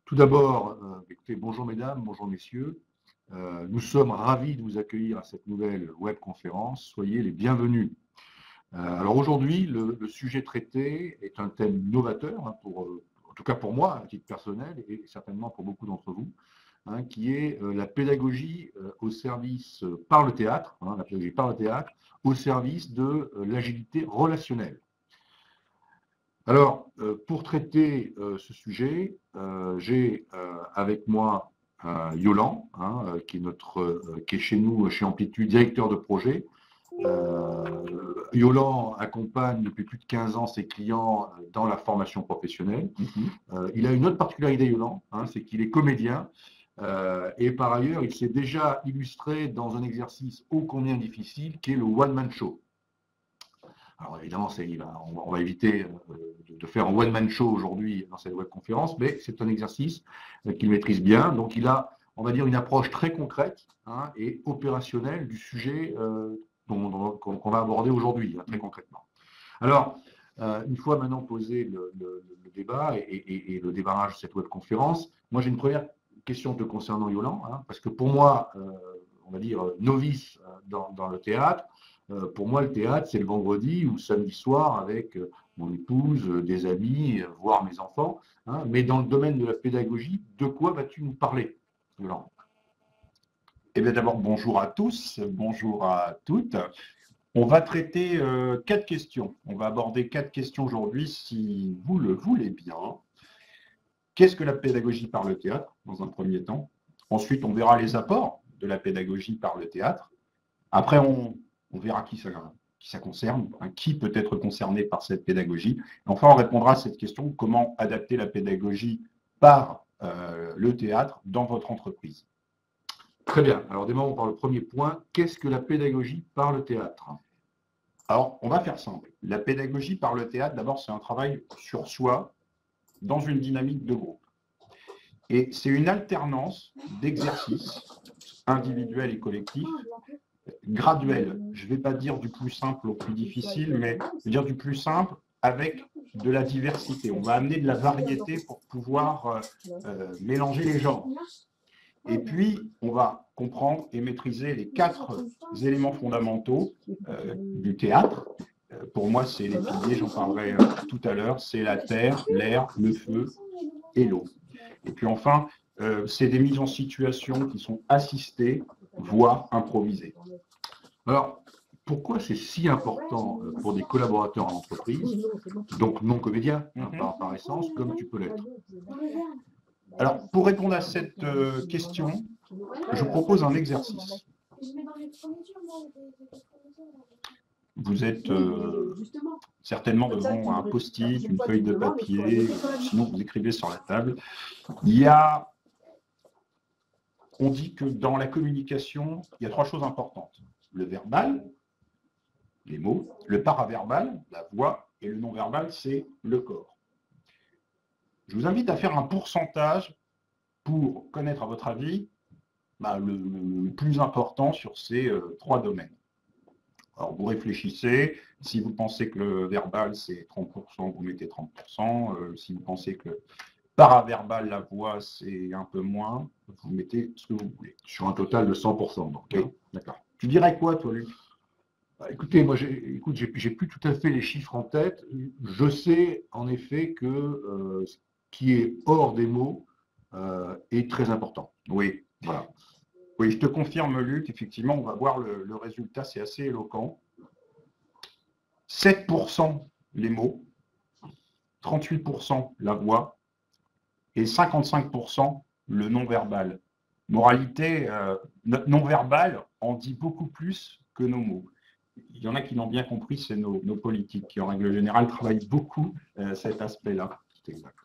Tout d'abord, écoutez, bonjour mesdames, bonjour messieurs. Nous sommes ravis de vous accueillir à cette nouvelle webconférence. Soyez les bienvenus. Alors aujourd'hui, le sujet traité est un thème novateur, hein, en tout cas pour moi, à titre personnel, et certainement pour beaucoup d'entre vous, hein, qui est la pédagogie au service par le théâtre, hein, la pédagogie par le théâtre, au service de l'agilité relationnelle. Alors, pour traiter ce sujet, j'ai avec moi Yolan, hein, qui est chez nous, chez Amplitude, directeur de projet. Yolan accompagne depuis plus de 15 ans ses clients dans la formation professionnelle. Il a une autre particularité, Yolan, hein, c'est qu'il est comédien. Et par ailleurs, il s'est déjà illustré dans un exercice ô combien difficile, qui est le one-man show. Alors évidemment, on va éviter de faire un one-man show aujourd'hui dans cette webconférence, mais c'est un exercice qu'il maîtrise bien. Donc il a, on va dire, une approche très concrète, hein, et opérationnelle du sujet qu'on va aborder aujourd'hui, hein, très concrètement. Alors, une fois maintenant posé le débat et le démarrage de cette webconférence, moi j'ai une première question te concernant, Yolan, hein, parce que pour moi, on va dire novice dans le théâtre, pour moi, le théâtre, c'est le vendredi ou le samedi soir avec mon épouse, des amis, voire mes enfants. Hein. Mais dans le domaine de la pédagogie, de quoi vas-tu nous parler, Yolande? Eh bien, d'abord, bonjour à tous, bonjour à toutes. On va traiter 4 questions. On va aborder 4 questions aujourd'hui, si vous le voulez bien. Qu'est-ce que la pédagogie par le théâtre, dans un premier temps? Ensuite, on verra les apports de la pédagogie par le théâtre. Après, on verra qui ça concerne, hein, qui peut être concerné par cette pédagogie. Et enfin, on répondra à cette question, comment adapter la pédagogie par le théâtre dans votre entreprise. Très bien. Alors, démarrons par le premier point. Qu'est-ce que la pédagogie par le théâtre? Alors, on va faire simple. La pédagogie par le théâtre, d'abord, c'est un travail sur soi dans une dynamique de groupe. Et c'est une alternance d'exercices individuels et collectifs, graduels. Je ne vais pas dire du plus simple au plus difficile, mais je vais dire du plus simple avec de la diversité. On va amener de la variété pour pouvoir mélanger les genres. Et puis, on va comprendre et maîtriser les 4 éléments fondamentaux du théâtre. Pour moi, c'est les piliers, j'en parlerai tout à l'heure, c'est la terre, l'air, le feu et l'eau. Et puis enfin, c'est des mises en situation qui sont assistées, voire improvisées. Alors, pourquoi c'est si important pour des collaborateurs en entreprise, donc non comédiens, hein, par essence, comme tu peux l'être? Alors, pour répondre à cette question, je propose un exercice. Vous êtes certainement devant un post-it, une feuille de papier, sinon vous écrivez sur la table. On dit que dans la communication, il y a 3 choses importantes. Le verbal, les mots, le paraverbal, la voix, et le non-verbal, c'est le corps. Je vous invite à faire un pourcentage pour connaître, à votre avis, le plus important sur ces 3 domaines. Alors, vous réfléchissez. Si vous pensez que le verbal, c'est 30%, vous mettez 30%. Si vous pensez que le paraverbal, la voix, c'est un peu moins, vous mettez ce que vous voulez. Sur un total de 100%. Donc, oui. D'accord. Tu dirais quoi, toi, Luc? Écoutez, moi, j'ai plus tout à fait les chiffres en tête. Je sais, en effet, que ce qui est hors des mots est très important. Oui, voilà. Oui, je te confirme, Luc, effectivement, on va voir le résultat, c'est assez éloquent. 7% les mots, 38% la voix et 55% le non-verbal. Moralité, notre non-verbal en dit beaucoup plus que nos mots. Il y en a qui l'ont bien compris, c'est nos politiques qui, en règle générale, travaillent beaucoup cet aspect-là. C'est exact.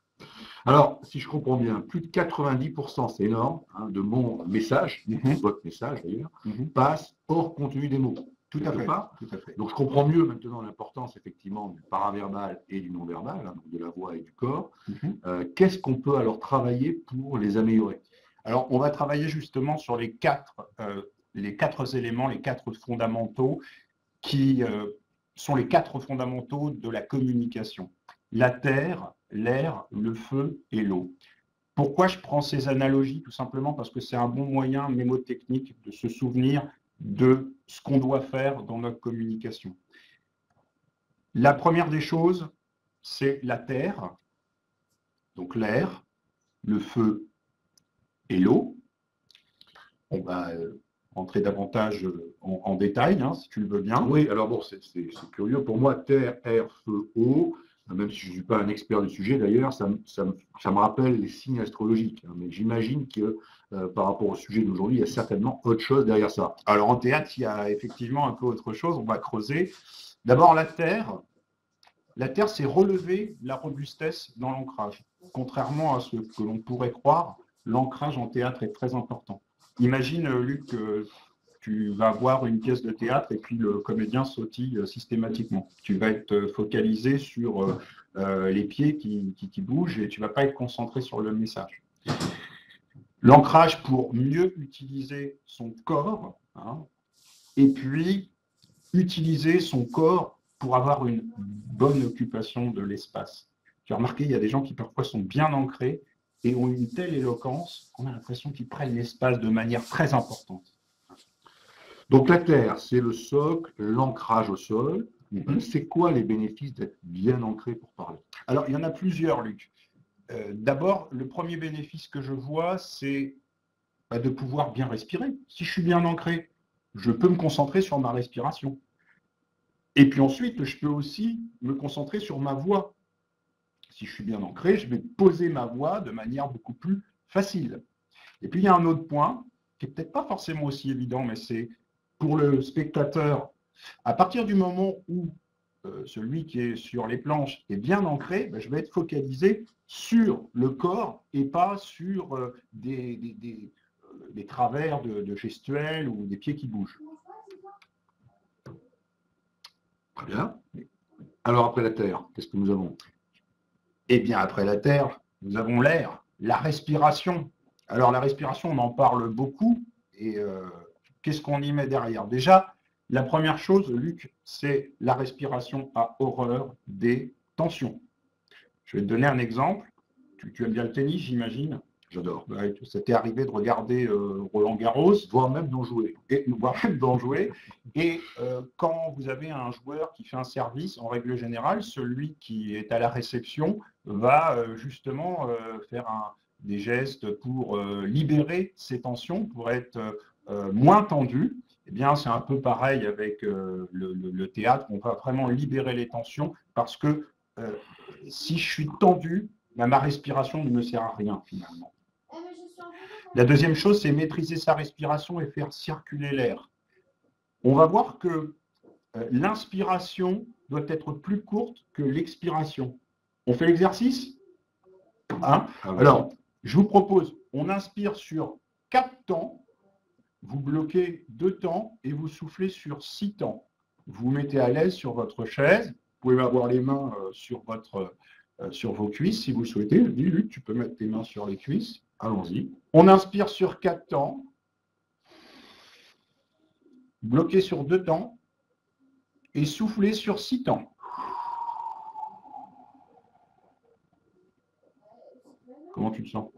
Alors, si je comprends bien, plus de 90%, c'est énorme, hein, de mon message, votre message d'ailleurs, passe hors contenu des mots. Tout à fait. Tout à fait. Donc, je comprends mieux maintenant l'importance, effectivement, du paraverbal et du non-verbal, hein, donc de la voix et du corps. Qu'est-ce qu'on peut alors travailler pour les améliorer? Alors, on va travailler justement sur les 4 éléments, les 4 fondamentaux qui sont les 4 fondamentaux de la communication. La terre, l'air, le feu et l'eau. Pourquoi je prends ces analogies? Tout simplement parce que c'est un bon moyen mémotechnique de se souvenir de ce qu'on doit faire dans notre communication. La première des choses, c'est la terre, donc l'air, le feu et l'eau. On va rentrer davantage en détail, hein, si tu le veux bien. Oui, alors bon, c'est curieux. Pour moi, terre, air, feu, eau, même si je ne suis pas un expert du sujet d'ailleurs, ça me rappelle les signes astrologiques. Hein, mais j'imagine que par rapport au sujet d'aujourd'hui, il y a certainement autre chose derrière ça. Alors en théâtre, il y a effectivement un peu autre chose, on va creuser. D'abord la terre, c'est relever la robustesse dans l'ancrage. Contrairement à ce que l'on pourrait croire, l'ancrage en théâtre est très important. Imagine, Luc, tu vas voir une pièce de théâtre et puis le comédien sautille systématiquement. Tu vas être focalisé sur les pieds qui bougent et tu ne vas pas être concentré sur le message. L'ancrage pour mieux utiliser son corps, hein, et puis utiliser son corps pour avoir une bonne occupation de l'espace. Tu as remarqué, il y a des gens qui parfois sont bien ancrés et ont une telle éloquence qu'on a l'impression qu'ils prennent l'espace de manière très importante. Donc la terre, c'est le socle, l'ancrage au sol. C'est quoi les bénéfices d'être bien ancré pour parler? Alors, il y en a plusieurs, Luc. D'abord, le premier bénéfice que je vois, c'est de pouvoir bien respirer. Si je suis bien ancré, je peux me concentrer sur ma respiration. Et puis ensuite, je peux aussi me concentrer sur ma voix. Si je suis bien ancré, je vais poser ma voix de manière beaucoup plus facile. Et puis, il y a un autre point qui n'est peut-être pas forcément aussi évident, mais c'est pour le spectateur, à partir du moment où celui qui est sur les planches est bien ancré, je vais être focalisé sur le corps et pas sur des travers de gestuels ou des pieds qui bougent. Très bien. Alors après la terre, qu'est-ce que nous avons? Eh bien, après la terre, nous avons l'air, la respiration. Alors, la respiration, on en parle beaucoup. Et qu'est-ce qu'on y met derrière? Déjà, la première chose, Luc, c'est la respiration à horreur des tensions. Je vais te donner un exemple. Tu aimes bien le tennis, j'imagine? J'adore. Ouais, ça t'est arrivé de regarder Roland Garros, Voire même d'en jouer. Et quand vous avez un joueur qui fait un service, en règle générale, celui qui est à la réception va justement faire des gestes pour libérer ses tensions, pour être moins tendu. Eh bien, c'est un peu pareil avec le théâtre. On va vraiment libérer les tensions parce que si je suis tendu, ma respiration ne me sert à rien finalement. La deuxième chose, c'est maîtriser sa respiration et faire circuler l'air. On va voir que l'inspiration doit être plus courte que l'expiration. On fait l'exercice, hein? Alors, je vous propose, on inspire sur 4 temps, vous bloquez 2 temps et vous soufflez sur 6 temps. Vous vous mettez à l'aise sur votre chaise, vous pouvez avoir les mains sur vos cuisses si vous le souhaitez. Je dis, Luc, tu peux mettre tes mains sur les cuisses. Allons-y. On inspire sur 4 temps, bloqué sur 2 temps et souffler sur 6 temps. Comment tu te sens?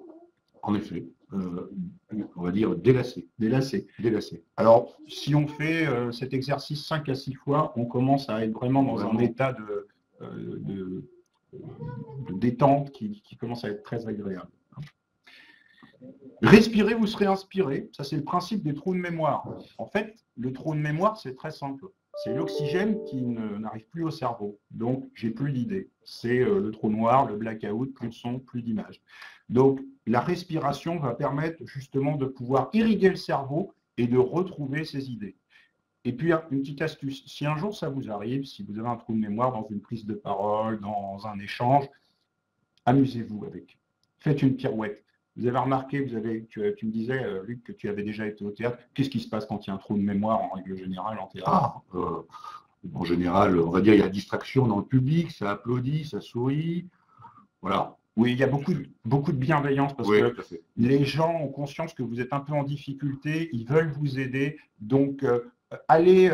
En effet, on va dire délassé. Délassé. Délassé. Alors, si on fait cet exercice 5 à 6 fois, on commence à être vraiment dans un état de détente qui commence à être très agréable. Respirez, vous serez inspiré. Ça, c'est le principe des trous de mémoire. En fait, le trou de mémoire, c'est très simple. C'est l'oxygène qui n'arrive plus au cerveau. Donc, j'ai plus d'idées. C'est le trou noir, le blackout, plus de son, plus d'images. Donc, la respiration va permettre justement de pouvoir irriguer le cerveau et de retrouver ses idées. Et puis, une petite astuce. Si un jour ça vous arrive, si vous avez un trou de mémoire dans une prise de parole, dans un échange, amusez-vous avec. Faites une pirouette. Vous avez remarqué, tu me disais, Luc, que tu avais déjà été au théâtre. Qu'est-ce qui se passe quand il y a un trou de mémoire en règle générale en théâtre? En général, on va dire il y a distraction dans le public, ça applaudit, ça sourit. Voilà. Oui, il y a beaucoup de bienveillance parce que les gens ont conscience que vous êtes un peu en difficulté, ils veulent vous aider. Donc, allez,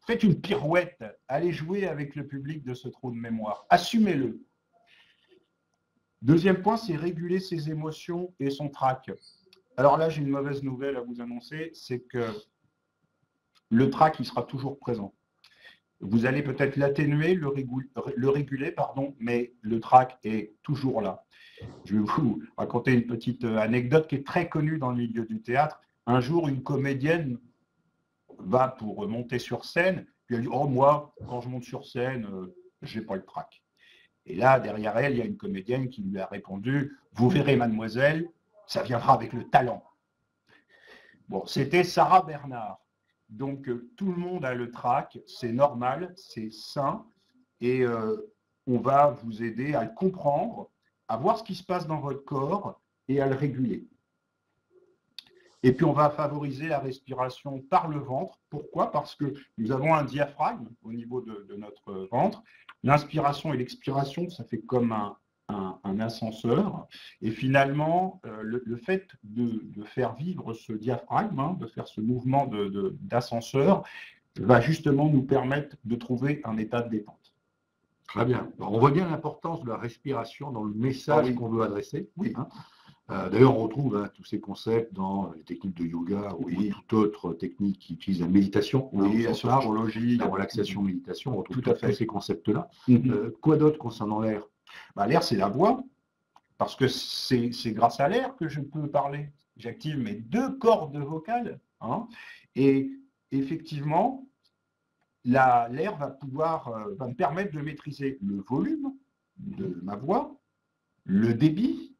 faites une pirouette, allez jouer avec le public de ce trou de mémoire. Assumez-le. Deuxième point, c'est réguler ses émotions et son trac. Alors là, j'ai une mauvaise nouvelle à vous annoncer, c'est que le trac, il sera toujours présent. Vous allez peut-être l'atténuer, le réguler, pardon, mais le trac est toujours là. Je vais vous raconter une petite anecdote qui est très connue dans le milieu du théâtre. Un jour, une comédienne va pour monter sur scène, puis elle dit « Oh, moi, quand je monte sur scène, je n'ai pas le trac. » Et là, derrière elle, il y a une comédienne qui lui a répondu « Vous verrez, mademoiselle, ça viendra avec le talent. » Bon, c'était Sarah Bernard. Donc, tout le monde a le trac, c'est normal, c'est sain, et on va vous aider à le comprendre, à voir ce qui se passe dans votre corps et à le réguler. Et puis, on va favoriser la respiration par le ventre. Pourquoi? Parce que nous avons un diaphragme au niveau de notre ventre. L'inspiration et l'expiration, ça fait comme un ascenseur. Et finalement, le fait de faire vivre ce diaphragme, hein, de faire ce mouvement d'ascenseur, va justement nous permettre de trouver un état de détente. Très bien. Alors, on voit bien l'importance de la respiration dans le message qu'on veut adresser. Oui. Hein. D'ailleurs, on retrouve tous ces concepts dans les techniques de yoga ou toute autre technique qui utilise la méditation, la sophrologie, la relaxation, méditation, on retrouve tout à fait tous ces concepts-là. Quoi d'autre concernant l'air? L'air, c'est la voix, parce que c'est grâce à l'air que je peux parler. J'active mes 2 cordes vocales, hein, et effectivement, l'air va me permettre de maîtriser le volume de ma voix, le débit,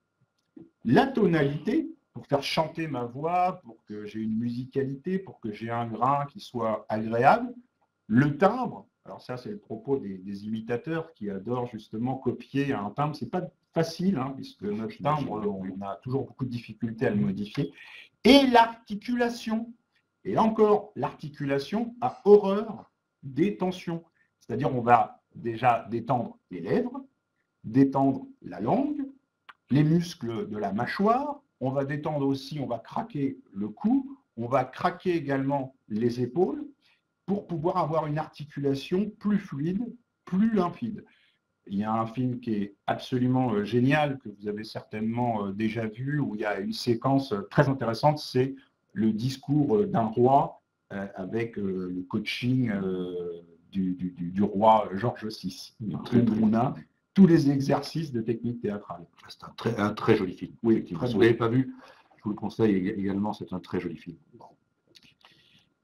la tonalité, pour faire chanter ma voix, pour que j'ai une musicalité, pour que j'ai un grain qui soit agréable, le timbre. Alors ça, c'est le propos des imitateurs qui adorent justement copier un timbre. Ce n'est pas facile, hein, puisque notre timbre, on a toujours beaucoup de difficultés à le modifier. Et l'articulation. Et là encore, l'articulation a horreur des tensions. C'est-à-dire, on va déjà détendre les lèvres, détendre la langue, les muscles de la mâchoire, on va détendre aussi, on va craquer le cou, on va craquer également les épaules pour pouvoir avoir une articulation plus fluide, plus limpide. Il y a un film qui est absolument génial, que vous avez certainement déjà vu, où il y a une séquence très intéressante, c'est le discours d'un roi avec le coaching du roi Georges VI. On a tous les exercices de technique théâtrale. C'est un très joli film. Oui, si vous ne l'avez pas vu, je vous le conseille également, c'est un très joli film.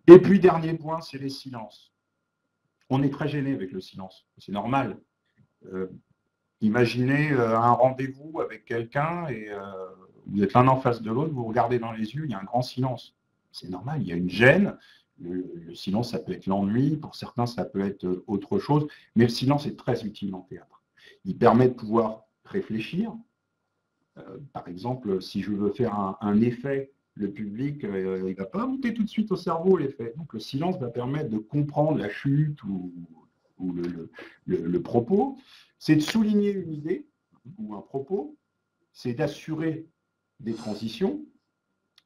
Et puis, dernier point, c'est les silences. On est très gêné avec le silence, c'est normal. Imaginez un rendez-vous avec quelqu'un et vous êtes l'un en face de l'autre, vous regardez dans les yeux, il y a un grand silence. C'est normal, il y a une gêne. Le silence, ça peut être l'ennui, pour certains, ça peut être autre chose, mais le silence est très utile en théâtre. Il permet de pouvoir réfléchir. Par exemple, si je veux faire un effet, le public, il ne va pas monter tout de suite au cerveau l'effet. Donc le silence va permettre de comprendre la chute ou le propos. C'est de souligner une idée ou un propos, c'est d'assurer des transitions,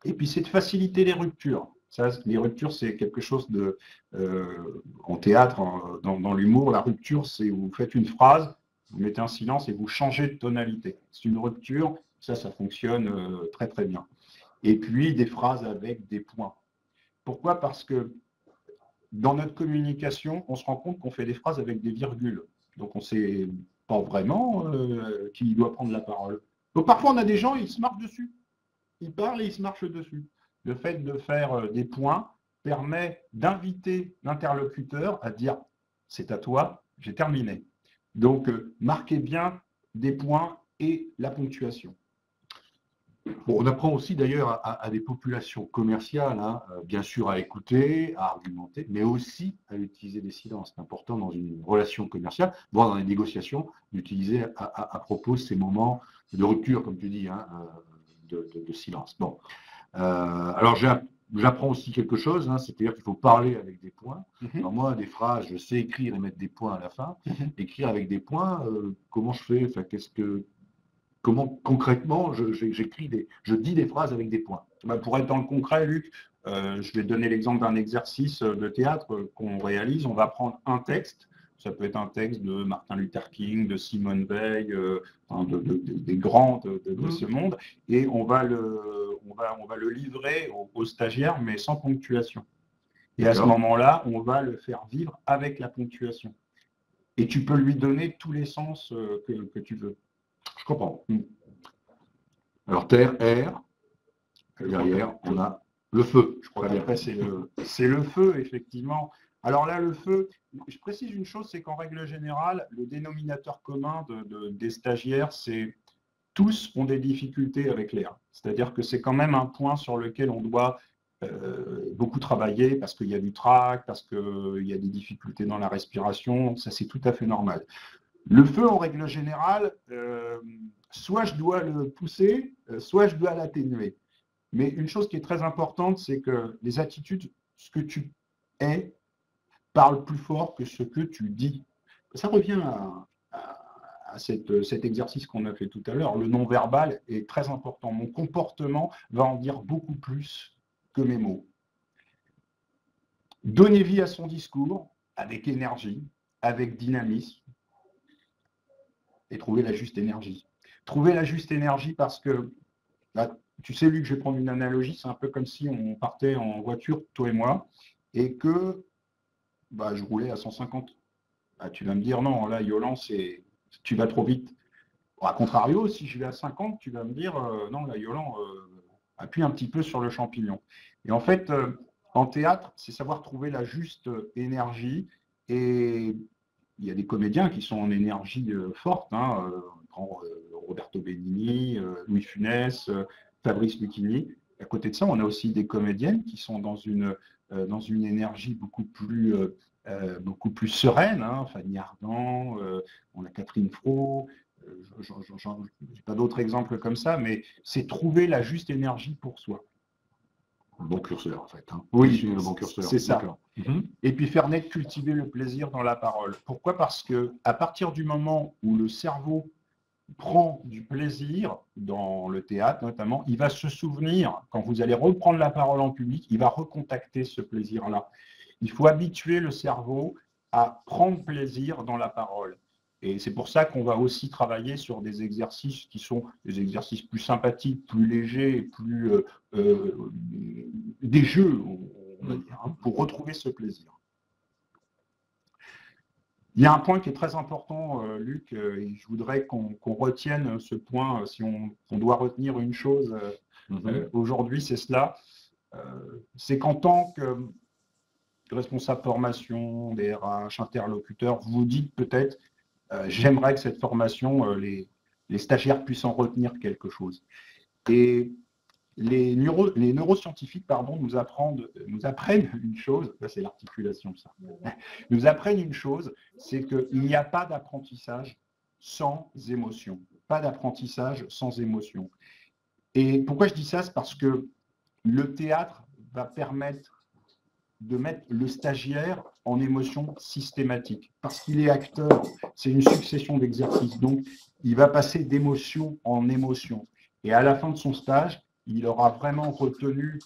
et puis c'est de faciliter les ruptures. Ça, les ruptures, c'est quelque chose de... en théâtre, dans l'humour, la rupture, c'est vous faites une phrase, vous mettez un silence et vous changez de tonalité. C'est une rupture, ça fonctionne très très bien. Et puis des phrases avec des points. Pourquoi? Parce que dans notre communication, on se rend compte qu'on fait des phrases avec des virgules. Donc on ne sait pas vraiment qui doit prendre la parole. Donc parfois on a des gens, ils se marchent dessus. Ils parlent et ils se marchent dessus. Le fait de faire des points permet d'inviter l'interlocuteur à dire « c'est à toi, j'ai terminé ». Donc, marquez bien des points et la ponctuation. Bon, on apprend aussi d'ailleurs à des populations commerciales, hein, bien sûr à écouter, à argumenter, mais aussi à utiliser des silences. C'est important dans une relation commerciale, voire dans les négociations, d'utiliser à propos ces moments de rupture, comme tu dis, hein, de silence. Bon. Alors, j'apprends aussi quelque chose, hein, c'est-à-dire qu'il faut parler avec des points. Alors moi, des phrases, je sais écrire et mettre des points à la fin. Écrire avec des points, comment je fais? Enfin, comment concrètement je dis des phrases avec des points? Pour être dans le concret, Luc, je vais donner l'exemple d'un exercice de théâtre qu'on réalise. On va prendre un texte, Ça peut être un texte de Martin Luther King, de Simone Veil, des grands de ce monde, et on va le livrer aux stagiaires, mais sans ponctuation. Et à ce moment-là, on va le faire vivre avec la ponctuation. Et tu peux lui donner tous les sens que tu veux. Je comprends. Alors, terre, air, derrière, on a le feu. Je crois qu'après, c'est le feu, effectivement. Alors là, le feu, je précise une chose, c'est qu'en règle générale, le dénominateur commun des stagiaires, c'est tous ont des difficultés avec l'air. C'est-à-dire que c'est quand même un point sur lequel on doit beaucoup travailler parce qu'il y a du trac, parce qu'il y a des difficultés dans la respiration, ça c'est tout à fait normal. Le feu, en règle générale, soit je dois le pousser, soit je dois l'atténuer. Mais une chose qui est très importante, c'est que les attitudes, ce que tu es, parle plus fort que ce que tu dis. Ça revient à cet exercice qu'on a fait tout à l'heure. Le non-verbal est très important. Mon comportement va en dire beaucoup plus que mes mots. Donner vie à son discours avec énergie, avec dynamisme, et trouver la juste énergie. Trouver la juste énergie parce que, là, tu sais, Luc, je vais prendre une analogie, c'est un peu comme si on partait en voiture, toi et moi, et que je roulais à 150. Tu vas me dire, non, là, Yolan, tu vas trop vite. A contrario, si je vais à 50, tu vas me dire, non, là, Yolan, appuie un petit peu sur le champignon. Et en fait, en théâtre, c'est savoir trouver la juste énergie. Et il y a des comédiens qui sont en énergie forte, Roberto Benigni, Louis Funès, Fabrice Lucchini. À côté de ça, on a aussi des comédiennes qui sont dans une énergie beaucoup plus sereine, Fanny Ardant, on a Catherine Fro, je n'ai pas d'autres exemples comme ça, mais c'est trouver la juste énergie pour soi. Un bon curseur, en fait. Oui, le bon curseur. C'est ça. Et puis faire naître, cultiver le plaisir dans la parole. Pourquoi ? Parce qu'à partir du moment où le cerveau prend du plaisir, dans le théâtre notamment, il va se souvenir, quand vous allez reprendre la parole en public, il va recontacter ce plaisir-là. Il faut habituer le cerveau à prendre plaisir dans la parole. Et c'est pour ça qu'on va aussi travailler sur des exercices qui sont des exercices plus sympathiques, plus légers, plus des jeux, on va dire, pour retrouver ce plaisir. Il y a un point qui est très important, Luc, et je voudrais qu'on retienne ce point. Si on doit retenir une chose aujourd'hui, c'est cela. C'est qu'en tant que responsable formation, DRH, interlocuteur, vous vous dites peut-être j'aimerais que cette formation, les stagiaires puissent en retenir quelque chose. Et les neuroscientifiques nous apprennent une chose, c'est l'articulation, ça. Nous apprennent une chose, c'est qu'il n'y a pas d'apprentissage sans émotion. Pas d'apprentissage sans émotion. Et pourquoi je dis ça ? C'est parce que le théâtre va permettre de mettre le stagiaire en émotion systématique. Parce qu'il est acteur, c'est une succession d'exercices. Donc, il va passer d'émotion en émotion. Et à la fin de son stage, il aura vraiment retenu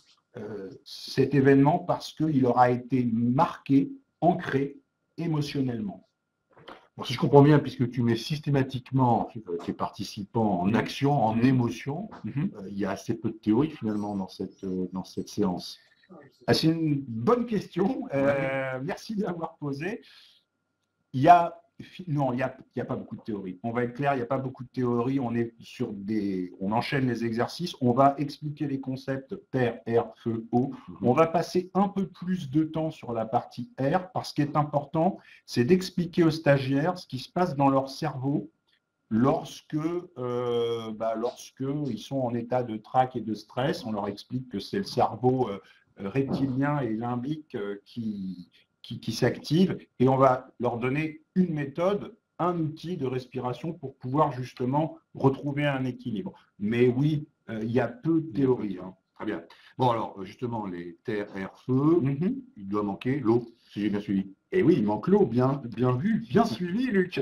cet événement parce qu'il aura été marqué, ancré émotionnellement. Bon, si je comprends bien, puisque tu mets systématiquement tes participants en action, en émotion, il y a assez peu de théorie finalement dans cette séance. C'est une bonne question. Merci de l'avoir posée. Il n'y a pas beaucoup de théorie. On va être clair, il n'y a pas beaucoup de théorie. On enchaîne les exercices. On va expliquer les concepts terre, air, feu, eau. On va passer un peu plus de temps sur la partie air, parce qu'il est important, c'est d'expliquer aux stagiaires ce qui se passe dans leur cerveau lorsque ils sont en état de trac et de stress. On leur explique que c'est le cerveau reptilien et limbique qui s'activent, et on va leur donner une méthode, un outil de respiration pour pouvoir justement retrouver un équilibre. Mais oui, il y a peu de théorie. Très bien. Bon, alors, justement, les terre, air, feu, il doit manquer l'eau, si j'ai bien suivi. Et oui, il manque l'eau, bien vu, bien suivi, Luc.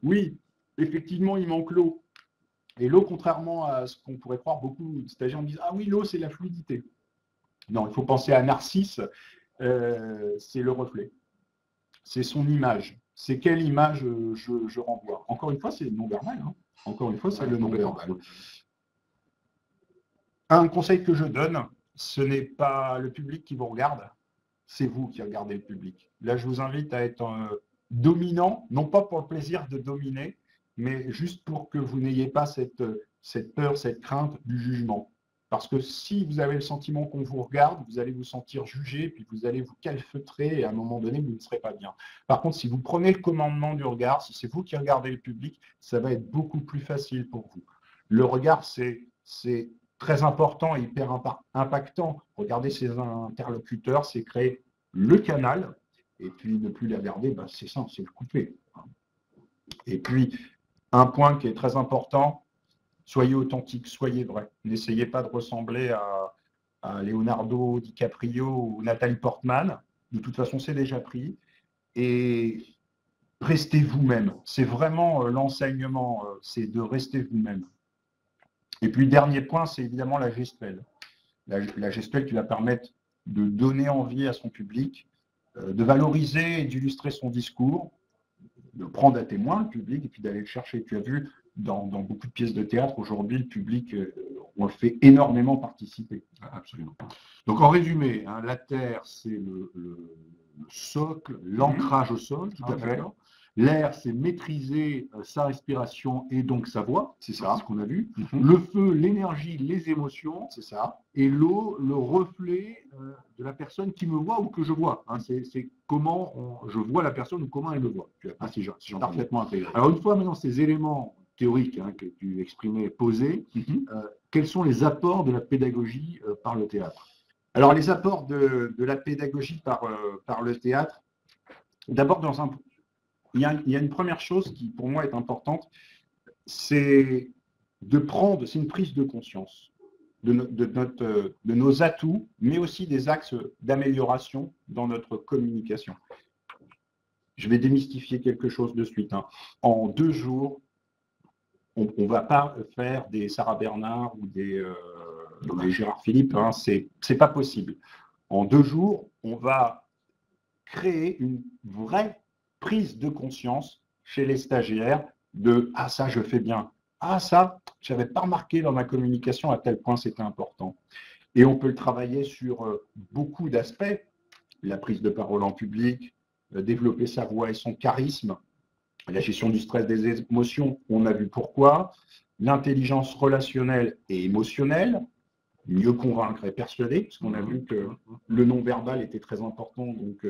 Oui, effectivement, il manque l'eau. Et l'eau, contrairement à ce qu'on pourrait croire, beaucoup de stagiaires me disent « Ah oui, l'eau, c'est la fluidité ». Non, il faut penser à Narcisse, c'est le reflet. C'est son image. c'est quelle image je renvoie. Encore une fois, c'est le non-verbal. Hein. Encore une fois, c'est le non-verbal. Un conseil que je donne, ce n'est pas le public qui vous regarde, c'est vous qui regardez le public. Là, je vous invite à être dominant, non pas pour le plaisir de dominer, mais juste pour que vous n'ayez pas cette peur, cette crainte du jugement. Parce que si vous avez le sentiment qu'on vous regarde, vous allez vous sentir jugé, puis vous allez vous calfeutrer, et à un moment donné, vous ne serez pas bien. Par contre, si vous prenez le commandement du regard, si c'est vous qui regardez le public, ça va être beaucoup plus facile pour vous. Le regard, c'est très important et hyper impactant. Regarder ses interlocuteurs, c'est créer le canal, et puis ne plus les regarder, ben c'est simple, c'est le couper. Et puis, un point qui est très important, soyez authentique, soyez vrai. N'essayez pas de ressembler à Leonardo DiCaprio ou Nathalie Portman. De toute façon, c'est déjà pris. Et restez vous-même. C'est vraiment l'enseignement, c'est de rester vous-même. Et puis, dernier point, c'est évidemment la gestuelle. La gestuelle qui va permettre de donner envie à son public, de valoriser et d'illustrer son discours, de prendre à témoin le public et puis d'aller le chercher. Tu as vu, dans beaucoup de pièces de théâtre, aujourd'hui, le public, on le fait énormément participer. Absolument. Donc, en résumé, hein, la terre, c'est le socle, l'ancrage au sol, tout à fait. L'air, c'est maîtriser sa respiration et donc sa voix, c'est ça, ce qu'on a vu. Le feu, l'énergie, les émotions, c'est ça. Et l'eau, le reflet de la personne qui me voit ou que je vois. Hein. C'est comment je vois la personne ou comment elle me voit. Si parfaitement intégré. Alors, une fois maintenant ces éléments théoriques hein, que tu exprimais posés, quels sont les apports de la pédagogie par le théâtre? Alors, les apports de la pédagogie par le théâtre, d'abord, il y a une première chose qui, pour moi, est importante, c'est c'est une prise de conscience de nos atouts, mais aussi des axes d'amélioration dans notre communication. Je vais démystifier quelque chose de suite. Hein. En 2 jours, on ne va pas faire des Sarah Bernard ou des Gérard Philippe, hein, c'est pas possible. En 2 jours, on va créer une vraie prise de conscience chez les stagiaires de « Ah, ça, je fais bien. Ah, ça, je n'avais pas remarqué dans ma communication à tel point c'était important. » Et on peut le travailler sur beaucoup d'aspects. La prise de parole en public, développer sa voix et son charisme, la gestion du stress des émotions, on a vu pourquoi, l'intelligence relationnelle et émotionnelle, mieux convaincre et persuader, parce qu'on a vu que le non-verbal était très important, donc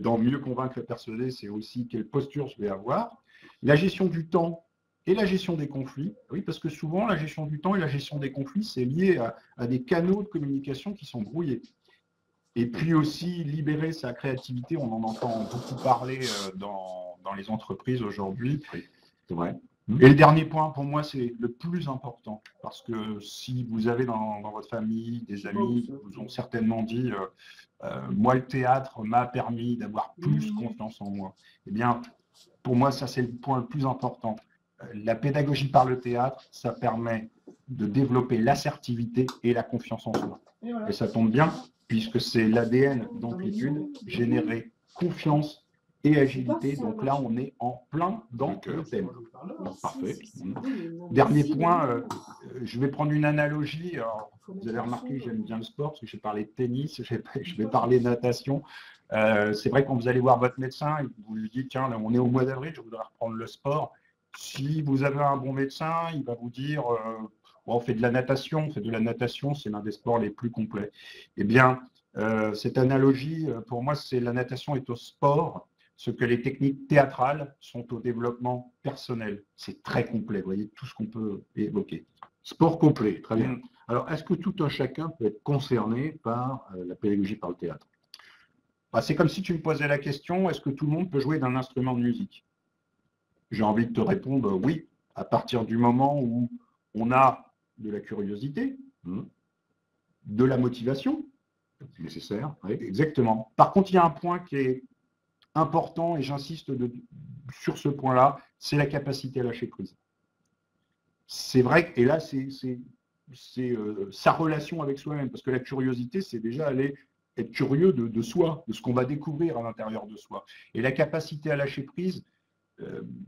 dans mieux convaincre et persuader, c'est aussi quelle posture je vais avoir. La gestion du temps et la gestion des conflits, oui, parce que souvent la gestion du temps et la gestion des conflits, c'est lié à des canaux de communication qui sont brouillés. Et puis aussi libérer sa créativité, on en entend beaucoup parler dans les entreprises aujourd'hui. Oui, c'est vrai. Et le dernier point, pour moi, c'est le plus important, parce que si vous avez dans votre famille des amis qui vous ont certainement dit moi, le théâtre m'a permis d'avoir plus confiance en moi. Eh bien, pour moi, ça, c'est le point le plus important. La pédagogie par le théâtre, ça permet de développer l'assertivité et la confiance en soi. Et ça tombe bien, puisque c'est l'ADN d'Amplitude, générer confiance et agilité. Donc là, on est en plein dans le thème. Parfait. Dernier point, je vais prendre une analogie. Alors, vous avez remarqué que j'aime bien le sport, parce que j'ai parlé de tennis, je vais parler de natation. C'est vrai, quand vous allez voir votre médecin, vous lui dites, tiens, là, on est au mois d'avril, je voudrais reprendre le sport. Si vous avez un bon médecin, il va vous dire, on fait de la natation, c'est l'un des sports les plus complets. Eh bien, cette analogie, pour moi, c'est la natation est au sport, ce que les techniques théâtrales sont au développement personnel. C'est très complet, vous voyez, tout ce qu'on peut évoquer. Sport complet, très bien. Alors, est-ce que tout un chacun peut être concerné par la pédagogie par le théâtre? C'est comme si tu me posais la question, est-ce que tout le monde peut jouer d'un instrument de musique? J'ai envie de te répondre oui, à partir du moment où on a de la curiosité, de la motivation. Nécessaire, oui. Exactement. Par contre, il y a un point qui est important, et j'insiste sur ce point-là, c'est la capacité à lâcher prise. C'est vrai, et là, c'est sa relation avec soi-même, parce que la curiosité, c'est déjà aller être curieux de soi, de ce qu'on va découvrir à l'intérieur de soi. Et la capacité à lâcher prise,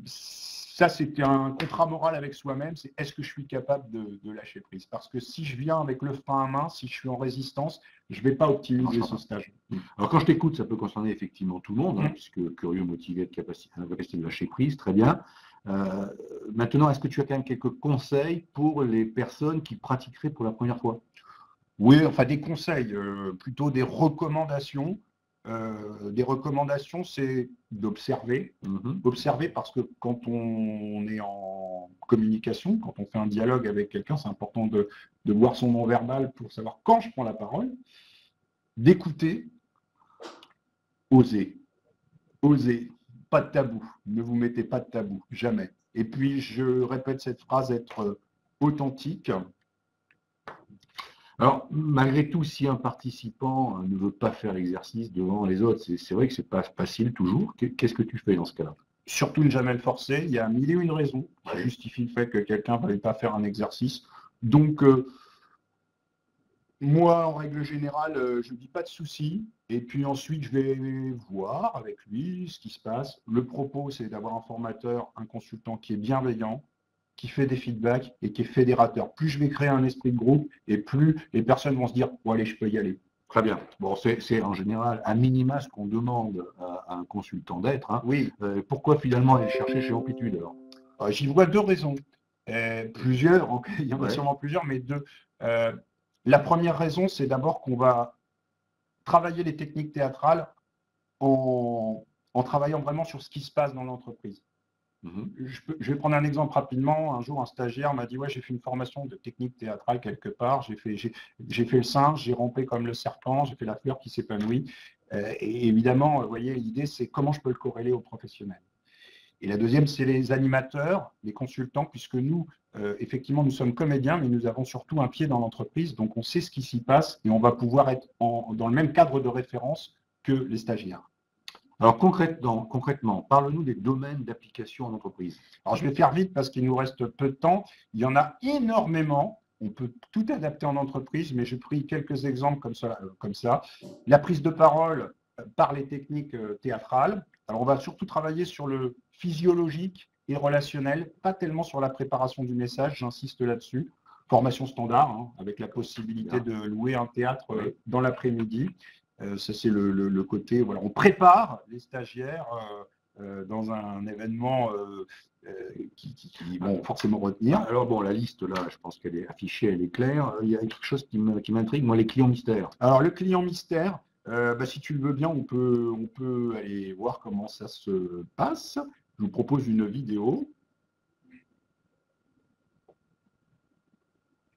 ça, c'était un contrat moral avec soi-même, c'est est-ce que je suis capable de lâcher prise? Parce que si je viens avec le frein à main, si je suis en résistance, je ne vais pas optimiser ce stage. Alors quand je t'écoute, ça peut concerner effectivement tout le monde, hein, puisque curieux, motivé, de capacité de lâcher prise, très bien. Maintenant, est-ce que tu as quand même quelques conseils pour les personnes qui pratiqueraient pour la première fois? Oui, enfin des conseils, plutôt des recommandations. Des recommandations, c'est d'observer. Observer parce que quand on est en communication, quand on fait un dialogue avec quelqu'un, c'est important de voir son non-verbal pour savoir quand je prends la parole. D'écouter, oser. Oser, pas de tabou. Ne vous mettez pas de tabou, jamais. Et puis, je répète cette phrase, être authentique. Alors, malgré tout, si un participant ne veut pas faire l'exercice devant les autres, c'est vrai que ce n'est pas facile toujours. Qu'est-ce que tu fais dans ce cas-là? Surtout ne jamais le forcer. Il y a mille et une raisons qui justifient le fait que quelqu'un ne veuille pas faire un exercice. Donc, moi, en règle générale, je ne dis pas de soucis. Et puis ensuite, je vais voir avec lui ce qui se passe. Le propos, c'est d'avoir un formateur, un consultant qui est bienveillant, qui fait des feedbacks et qui est fédérateur. Plus je vais créer un esprit de groupe et plus les personnes vont se dire « bon allez, je peux y aller ». Très bien. Bon, c'est en général à minima ce qu'on demande à un consultant d'être. Hein. Oui. Pourquoi finalement aller chercher chez Amplitude alors? J'y vois deux raisons. Plusieurs, il y en a sûrement plusieurs, mais deux. La première raison, c'est d'abord qu'on va travailler les techniques théâtrales en travaillant vraiment sur ce qui se passe dans l'entreprise. Je vais prendre un exemple rapidement. Un jour, un stagiaire m'a dit « ouais, j'ai fait une formation de technique théâtrale quelque part. J'ai fait le singe, j'ai rampé comme le serpent, j'ai fait la fleur qui s'épanouit. Et évidemment, vous voyez, l'idée, c'est comment je peux le corréler aux professionnels. » Et la deuxième, c'est les animateurs, les consultants, puisque nous, effectivement, nous sommes comédiens, mais nous avons surtout un pied dans l'entreprise, donc on sait ce qui s'y passe et on va pouvoir être dans le même cadre de référence que les stagiaires. Alors concrètement, parle-nous des domaines d'application en entreprise. Alors je vais faire vite parce qu'il nous reste peu de temps. Il y en a énormément. On peut tout adapter en entreprise, mais j'ai pris quelques exemples comme ça. La prise de parole par les techniques théâtrales. Alors on va surtout travailler sur le physiologique et relationnel, pas tellement sur la préparation du message, j'insiste là-dessus. Formation standard, hein, avec la possibilité de louer un théâtre dans l'après-midi. Ça, c'est le côté, voilà, on prépare les stagiaires dans un événement qui vont forcément retenir. Alors bon, la liste là, je pense qu'elle est affichée, elle est claire. Il y a quelque chose qui m'intrigue, moi, les clients mystères. Alors le client mystère, si tu le veux bien, on peut aller voir comment ça se passe. Je vous propose une vidéo.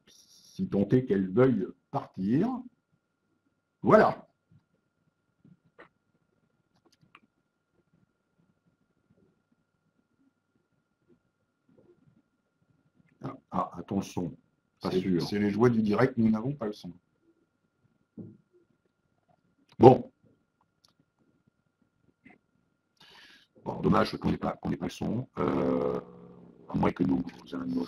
Si tant est qu'elle veuille partir. Voilà. Ah, attends le son. Pas sûr. C'est les joies du direct, nous n'avons pas le son. Bon. Bon, dommage qu'on n'ait pas le son. À moins que nos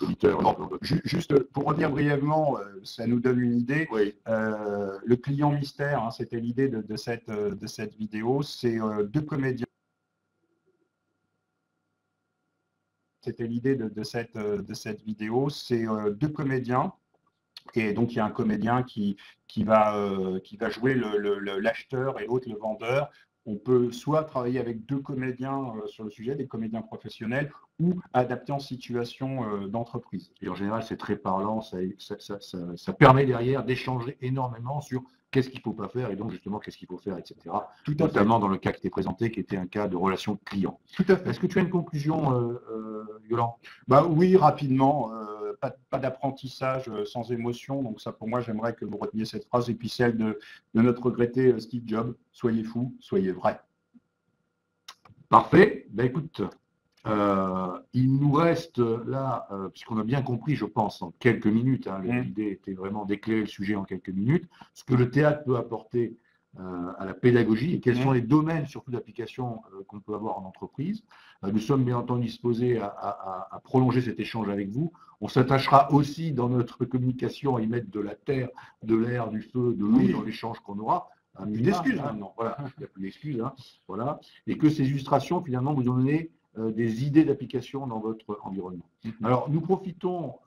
auditeurs. Juste pour revenir brièvement, ça nous donne une idée. Oui. Le client mystère, hein, c'était l'idée de cette vidéo, c'est deux comédiens. C'était l'idée de cette vidéo, c'est deux comédiens. Et donc, il y a un comédien qui va jouer l'acheteur et l'autre le vendeur. On peut soit travailler avec deux comédiens sur le sujet, des comédiens professionnels, ou adapter en situation d'entreprise. Et en général, c'est très parlant, ça permet derrière d'échanger énormément sur qu'est-ce qu'il ne faut pas faire et donc justement qu'est-ce qu'il faut faire, etc. Notamment dans le cas qui était présenté, qui était un cas de relation client. Tout à fait. Est-ce que tu as une conclusion, Yolande? Oui, rapidement. Pas d'apprentissage sans émotion. Donc ça, pour moi, j'aimerais que vous reteniez cette phrase et puis celle de notre regretté Steve Jobs. Soyez fous, soyez vrais. Parfait. Ben, écoute, il nous reste là, puisqu'on a bien compris, je pense, en quelques minutes, hein, l'idée était vraiment d'éclairer le sujet en quelques minutes, ce que le théâtre peut apporter à la pédagogie et quels sont les domaines surtout d'application qu'on peut avoir en entreprise. Nous sommes bien entendu disposés à prolonger cet échange avec vous. On s'attachera aussi dans notre communication à y mettre de la terre, de l'air, du feu, de l'eau dans l'échange qu'on aura. un Plus climat, d'excuses hein, maintenant. voilà, il n'y a plus d'excuses, hein, voilà, et que ces illustrations finalement vous ont donné des idées d'application dans votre environnement. Alors nous profitons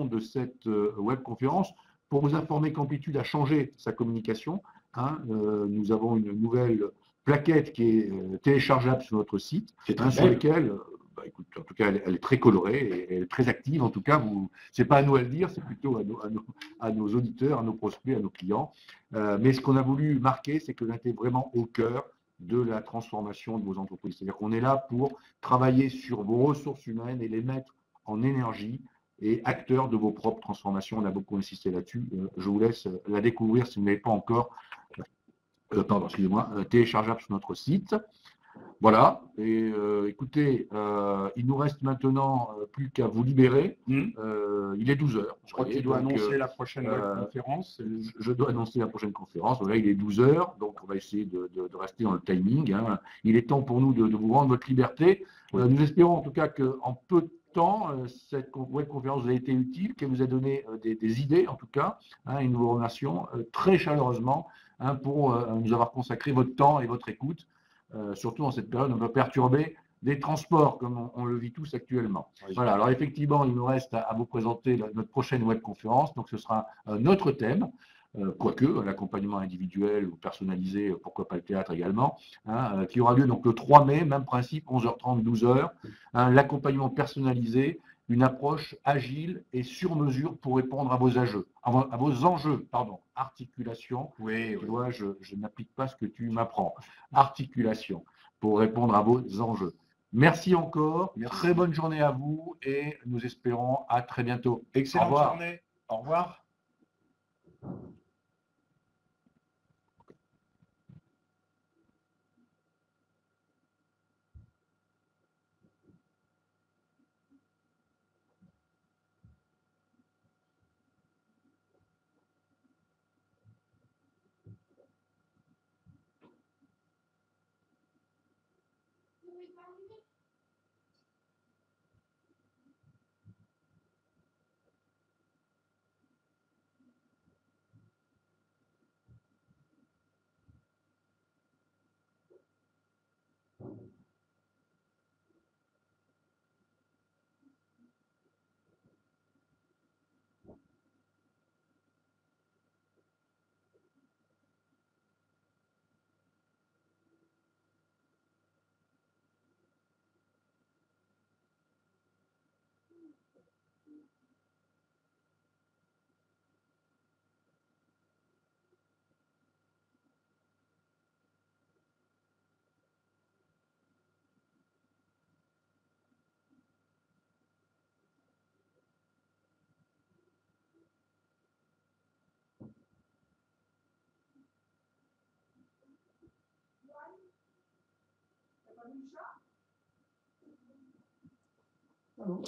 de cette webconférence pour vous informer qu'Amplitude a changé sa communication. Hein. Nous avons une nouvelle plaquette qui est téléchargeable sur notre site, hein, sur laquelle bah, écoute, en tout cas, elle est très colorée et elle est très active. En tout cas, ce n'est pas à nous à le dire, c'est plutôt à nos auditeurs, à nos prospects, à nos clients. Mais ce qu'on a voulu marquer, c'est que vous êtes vraiment au cœur de la transformation de vos entreprises. C'est-à-dire qu'on est là pour travailler sur vos ressources humaines et les mettre en énergie et acteurs de vos propres transformations. On a beaucoup insisté là-dessus. Je vous laisse la découvrir si vous n'avez pas encore, téléchargeable sur notre site. Voilà, et écoutez, il nous reste maintenant plus qu'à vous libérer. Il est 12 heures. Je crois que tu dois annoncer la prochaine conférence. Je dois annoncer la prochaine conférence. Voilà, il est 12 heures, donc on va essayer de rester dans le timing. Hein. Il est temps pour nous de vous rendre votre liberté. Nous espérons en tout cas qu'en peu de temps, cette webconférence vous a été utile, qu'elle vous a donné des idées en tout cas, hein, et nous vous remercions très chaleureusement hein, pour nous avoir consacré votre temps et votre écoute. Surtout en cette période, on va perturber des transports, comme on le vit tous actuellement. Oui. Voilà, alors effectivement, il nous reste à vous présenter notre prochaine webconférence. Donc, ce sera notre thème, quoique l'accompagnement individuel ou personnalisé, pourquoi pas le théâtre également, hein, qui aura lieu donc le 3 mai, même principe, 11h30, 12h. Hein, l'accompagnement personnalisé, une approche agile et sur mesure pour répondre à vos enjeux, articulation. Oui, tu vois, je n'applique pas ce que tu m'apprends. Articulation pour répondre à vos enjeux. Merci encore. Merci. Très bonne journée à vous et nous espérons à très bientôt. Excellente journée. Au revoir. Allô